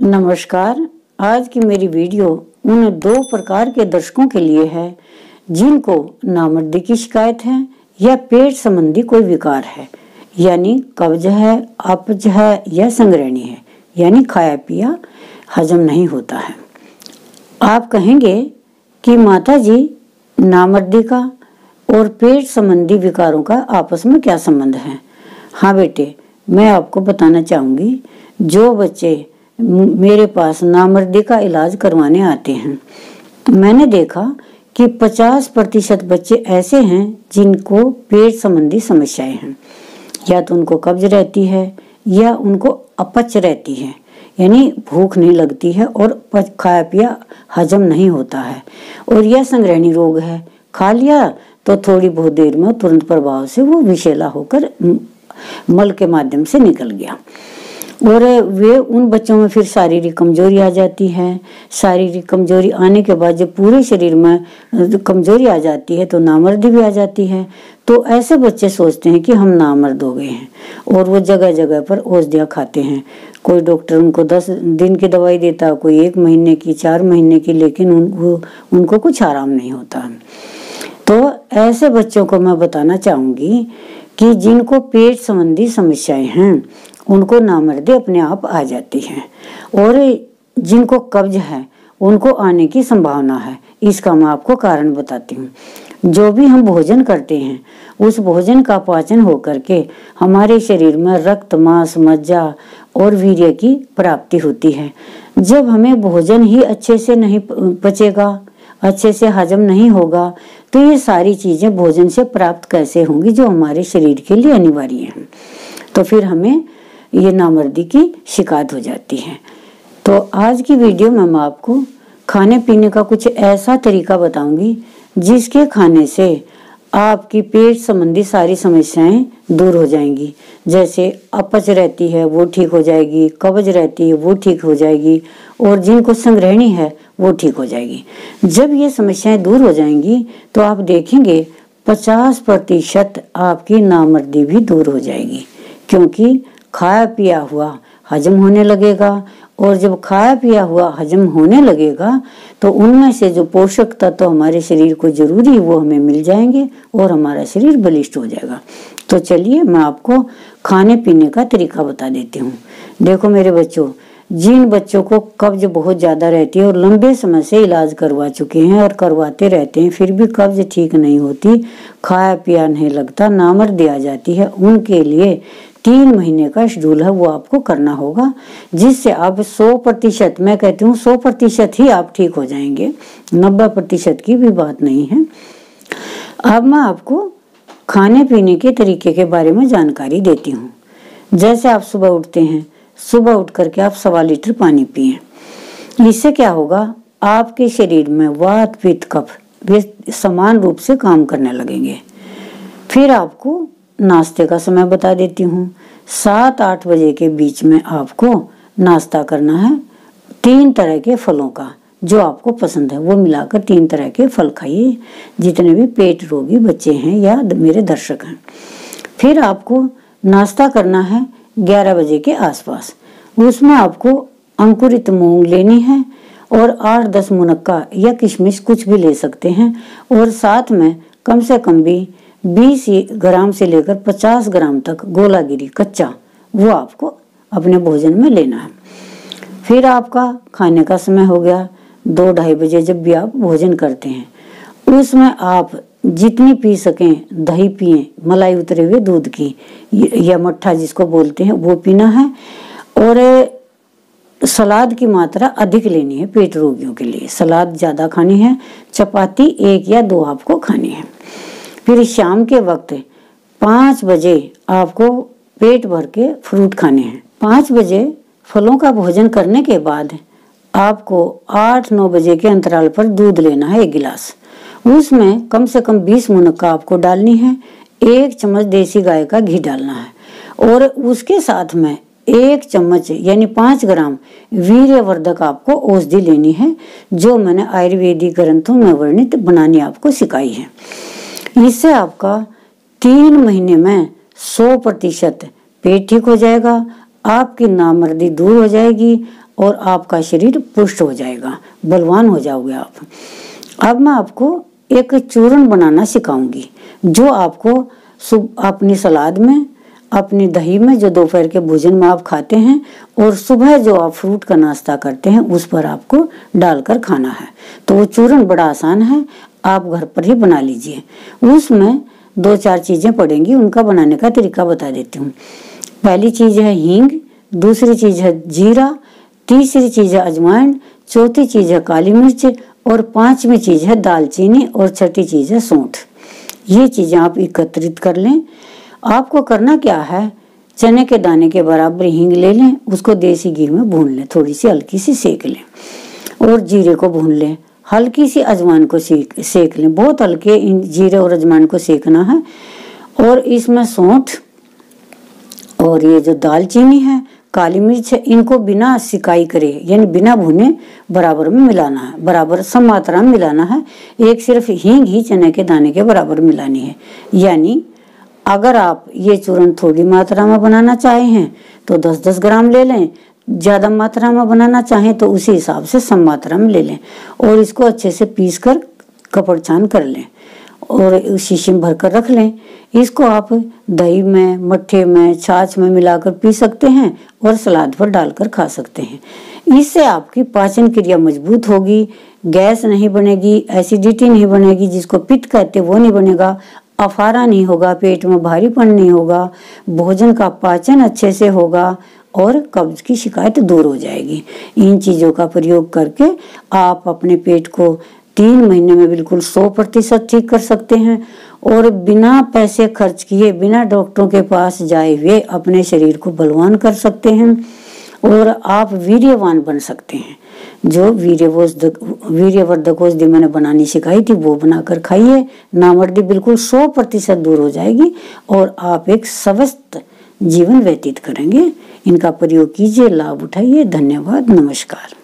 नमस्कार। आज की मेरी वीडियो उन दो प्रकार के दर्शकों के लिए है जिनको नामर्दी की शिकायत है या पेट संबंधी कोई विकार है, यानी कब्ज है, अपच है या संग्रहणी है, यानी खाया पिया हजम नहीं होता है। आप कहेंगे कि माता जी, नामर्दी का और पेट संबंधी विकारों का आपस में क्या संबंध है? हाँ बेटे, मैं आपको बताना चाहूँगी, जो बच्चे मेरे पास नामर्दी का इलाज करवाने आते हैं, मैंने देखा कि 50% बच्चे ऐसे हैं जिनको पेट संबंधी समस्याएं हैं। या तो उनको कब्ज रहती है या उनको अपच रहती है, यानी भूख नहीं लगती है और खाया पिया हजम नहीं होता है, और यह संग्रहणी रोग है, खा लिया तो थोड़ी बहुत देर में तुरंत प्रभाव से वो विषैला होकर मल के माध्यम से निकल गया। और वे उन बच्चों में फिर शारीरिक कमजोरी आ जाती है। शारीरिक कमजोरी आने के बाद जब पूरे शरीर में कमजोरी आ जाती है तो नामर्दी भी आ जाती है। तो ऐसे बच्चे सोचते हैं कि हम नामर्द हो गए हैं और वो जगह जगह पर औषधियाँ खाते हैं। कोई डॉक्टर उनको 10 दिन की दवाई देता, कोई 1 महीने की, 4 महीने की, लेकिन उनको कुछ आराम नहीं होता। तो ऐसे बच्चों को मैं बताना चाहूँगी कि जिनको पेट संबंधी समस्याएं हैं उनको नामर्दी अपने आप आ जाती है, और जिनको कब्ज है उनको आने की संभावना है। इसका मैं आपको कारण बताती हूँ। जो भी हम भोजन करते हैं उस भोजन का पाचन होकर के हमारे शरीर में रक्त, मांस, मज्जा और वीर्य की प्राप्ति होती है। जब हमें भोजन ही अच्छे से नहीं पचेगा, अच्छे से हजम नहीं होगा, तो ये सारी चीजें भोजन से प्राप्त कैसे होंगी जो हमारे शरीर के लिए अनिवार्य हैं। तो फिर हमें ये नामर्दी की शिकायत हो जाती है। तो आज की वीडियो में मैं आपको खाने पीने का कुछ ऐसा तरीका बताऊंगी जिसके खाने से आपकी पेट संबंधी सारी समस्याएं दूर हो जाएंगी। जैसे अपच रहती है वो ठीक हो जाएगी, कब्ज रहती है वो ठीक हो जाएगी, और जिनको संग्रहणी है वो ठीक हो जाएगी। जब ये समस्याएं दूर हो जाएंगी तो आप देखेंगे 50% आपकी नामर्दी भी दूर हो जाएगी, क्योंकि खाया पिया हुआ हजम होने लगेगा। और जब खाया पिया हुआ हजम होने लगेगा तो उनमें से जो पोषक तत्व हमारे शरीर को जरूरी वो हमें मिल जाएंगे और हमारा शरीर बलिष्ठ हो जाएगा। तो चलिए मैं आपको खाने पीने का तरीका बता देती हूँ। देखो मेरे बच्चों, जिन बच्चों को कब्ज बहुत ज्यादा रहती है और लंबे समय से इलाज करवा चुके हैं और करवाते रहते हैं फिर भी कब्ज ठीक नहीं होती, खाया पिया नहीं लगता, नामर्दी आ जाती है, उनके लिए 3 महीने का शेड्यूल है वो आपको करना होगा, जिससे आप 100%, मैं कहती हूँ 100% ही आप ठीक हो जाएंगे। 90% की भी बात नहीं है। अब मैं आपको खाने पीने के तरीके के बारे में जानकारी देती हूँ। जैसे आप सुबह उठते हैं, सुबह उठ करके आप 1.25 लीटर पानी पिए। इससे क्या होगा, आपके शरीर में वात, पित्त, कफ वे समान रूप से काम करने लगेंगे। फिर आपको नाश्ते का समय बता देती हूँ। 7-8 बजे के बीच में आपको नाश्ता करना है। 3 तरह के फलों का, जो आपको पसंद है वो मिलाकर 3 तरह के फल खाइए, जितने भी पेट रोगी बच्चे हैं या मेरे दर्शक हैं। फिर आपको नाश्ता करना है 11 बजे के आसपास। उसमें आपको अंकुरित मूंग लेनी है और 8-10 मुनक्का या किशमिश कुछ भी ले सकते हैं, और साथ में कम से कम भी 20 ग्राम से लेकर 50 ग्राम तक गोलागिरी कच्चा वो आपको अपने भोजन में लेना है। फिर आपका खाने का समय हो गया 2-2:30 बजे। जब भी आप भोजन करते हैं उसमें आप जितनी पी सकें दही पिए, मलाई उतरे हुए दूध की या मट्ठा जिसको बोलते हैं वो पीना है, और सलाद की मात्रा अधिक लेनी है। पेट रोगियों के लिए सलाद ज्यादा खानी है। चपाती 1 या 2 आपको खानी है। फिर शाम के वक्त 5 बजे आपको पेट भर के फ्रूट खाने हैं। 5 बजे फलों का भोजन करने के बाद आपको 8-9 बजे के अंतराल पर दूध लेना है 1 गिलास। उसमें कम से कम 20 मुनक्का आपको डालनी है। 1 चम्मच देसी गाय का घी डालना है, और उसके साथ में 1 चम्मच यानी 5 ग्राम वीर्यवर्धक आपको औषधि लेनी है, जो मैंने आयुर्वेदिक ग्रंथों में वर्णित बनानी आपको सिखाई है। इससे आपका 3 महीने में 100% पेट ठीक हो जाएगा, आपकी नामर्दी दूर हो जाएगी, और आपका शरीर पुष्ट हो जाएगा, बलवान हो जाओगे आप। अब मैं आपको एक चूर्ण बनाना सिखाऊंगी जो आपको अपनी सलाद में, अपनी दही में, जो दोपहर के भोजन में आप खाते हैं, और सुबह जो आप फ्रूट का नाश्ता करते हैं उस पर आपको डालकर खाना है। तो वो चूर्ण बड़ा आसान है, आप घर पर ही बना लीजिए। उसमें 2-4 चीजें पड़ेंगी, उनका बनाने का तरीका बता देती हूँ। पहली चीज है हींग, दूसरी चीज है जीरा, तीसरी चीज है अजवाइन, चौथी चीज है काली मिर्च, और 5वीं चीज है दालचीनी, और छठी चीज है सौंठ। ये चीजें आप एकत्रित कर लें। आपको करना क्या है, चने के दाने के बराबर हींग ले लें, उसको देसी घी में भून लें, थोड़ी सी हल्की सी सेक लें, और जीरे को भून लें, हल्की सी अजवाइन को सेक लें, बहुत हल्के इन जीरे और अजवाइन को सेकना है। और इसमें सौंठ और ये जो दालचीनी है, काली मिर्च है, इनको बिना सिकाई करे यानी बिना भुने बराबर में मिलाना है, बराबर सम मात्रा में मिलाना है। एक सिर्फ हींग ही चने के दाने के बराबर मिलानी है। यानी अगर आप ये चूर्ण थोड़ी मात्रा में बनाना चाहे हैं तो 10-10 ग्राम ले लें, ज्यादा मात्रा में बनाना चाहें तो उसी हिसाब से सम मात्रा में ले लें, और इसको अच्छे से पीस कर कपड़ छान कर लें और शीशी में भर कर रख लें। इसको आप दही में, मट्ठे में, छाछ में मिलाकर पी सकते हैं और सलाद पर डालकर खा सकते हैं। इससे आपकी पाचन क्रिया मजबूत होगी, गैस नहीं बनेगी, एसिडिटी नहीं बनेगी, जिसको पित्त कहते वो नहीं बनेगा, अफारा नहीं होगा, पेट में भारीपन नहीं होगा, भोजन का पाचन अच्छे से होगा और कब्ज की शिकायत दूर हो जाएगी। इन चीजों का प्रयोग करके आप अपने पेट को 3 महीने में बिल्कुल 100% ठीक कर सकते हैं, और बिना पैसे खर्च किए, बिना डॉक्टरों के पास जाए हुए अपने शरीर को बलवान कर सकते हैं, और आप वीर्यवान बन सकते हैं। जो वीर्यवर्धक औषधि मैंने बनानी सिखाई थी वो बनाकर खाइए, नामर्दी बिल्कुल 100% दूर हो जाएगी और आप एक स्वस्थ जीवन व्यतीत करेंगे। इनका प्रयोग कीजिए, लाभ उठाइए। धन्यवाद, नमस्कार।